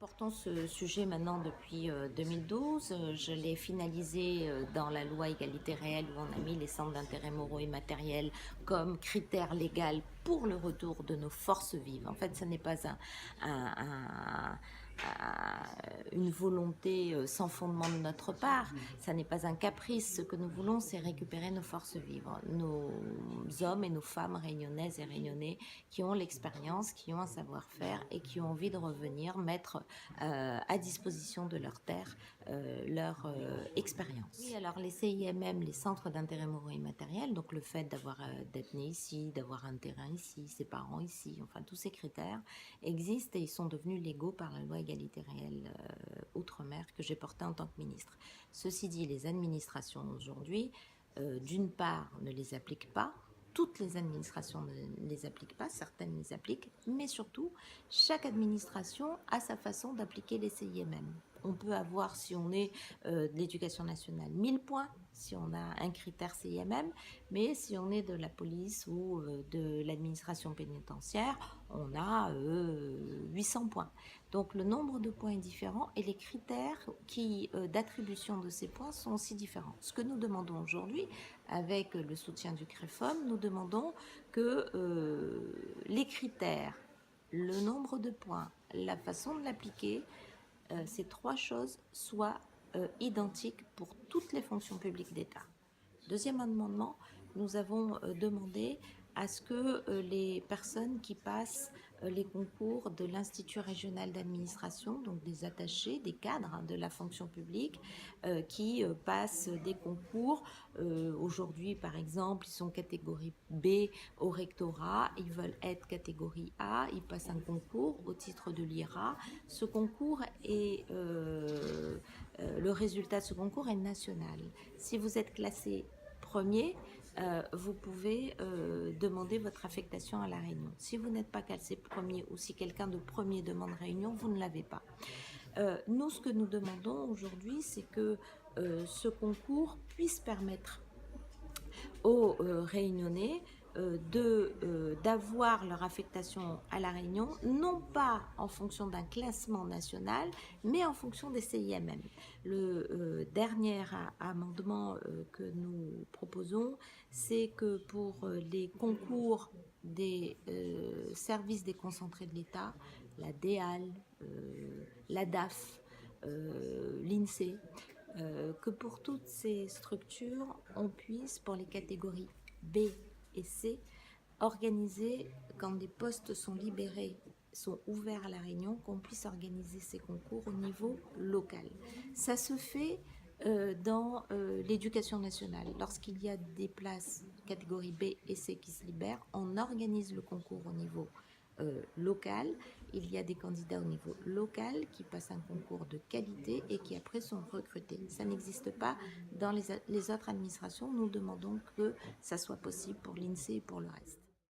Portons ce sujet maintenant depuis 2012. Je l'ai finalisé dans la loi égalité réelle où on a mis les centres d'intérêt moraux et matériels comme critère légal pour le retour de nos forces vives. En fait, ce n'est pas un- un- une volonté sans fondement de notre part, ça n'est pas un caprice. Ce que nous voulons, c'est récupérer nos forces vives, nos hommes et nos femmes réunionnaises et réunionnais qui ont l'expérience, qui ont un savoir-faire et qui ont envie de revenir mettre à disposition de leur terre leur expérience. Oui, alors les CIMM, les centres d'intérêt moraux et matériel, donc le fait d'être né ici, d'avoir un terrain ici, ses parents ici, enfin tous ces critères existent et ils sont devenus légaux par la loi égalité réelle Outre-mer que j'ai portée en tant que ministre. Ceci dit, les administrations aujourd'hui, d'une part, ne les appliquent pas. Toutes les administrations ne les appliquent pas, certaines les appliquent, mais surtout, chaque administration a sa façon d'appliquer les CIMM. On peut avoir, si on est de l'éducation nationale, 1000 points, si on a un critère CIMM, mais si on est de la police ou de l'administration pénitentiaire, on a 800 points. Donc le nombre de points est différent et les critères d'attribution de ces points sont aussi différents. Ce que nous demandons aujourd'hui, avec le soutien du CREFOM, nous demandons que les critères, le nombre de points, la façon de l'appliquer, ces trois choses soient identiques pour toutes les fonctions publiques d'État. Deuxième amendement, nous avons demandé à ce que les personnes qui passent les concours de l'Institut régional d'administration, donc des attachés, des cadres de la fonction publique, qui passent des concours. Aujourd'hui, par exemple, ils sont catégorie B au rectorat, ils veulent être catégorie A, ils passent un concours au titre de l'IRA. Ce concours est... le résultat de ce concours est national. Si vous êtes classé premier, vous pouvez demander votre affectation à la Réunion. Si vous n'êtes pas classé premier ou si quelqu'un de premier demande Réunion, vous ne l'avez pas. Nous, ce que nous demandons aujourd'hui, c'est que ce concours puisse permettre aux Réunionnais d'avoir leur affectation à La Réunion, non pas en fonction d'un classement national, mais en fonction des CIMM. Le dernier amendement que nous proposons, c'est que pour les concours des services déconcentrés de l'État, la DEAL, la DAF, l'INSEE, que pour toutes ces structures, on puisse, pour les catégories B et C, organiser, quand des postes sont libérés, sont ouverts à La Réunion, qu'on puisse organiser ces concours au niveau local. Ça se fait dans l'éducation nationale. Lorsqu'il y a des places catégorie B et C qui se libèrent, on organise le concours au niveau local. Il y a des candidats au niveau local qui passent un concours de qualité et qui après sont recrutés. Ça n'existe pas dans les autres administrations. Nous demandons que ça soit possible pour l'INSEE et pour le reste.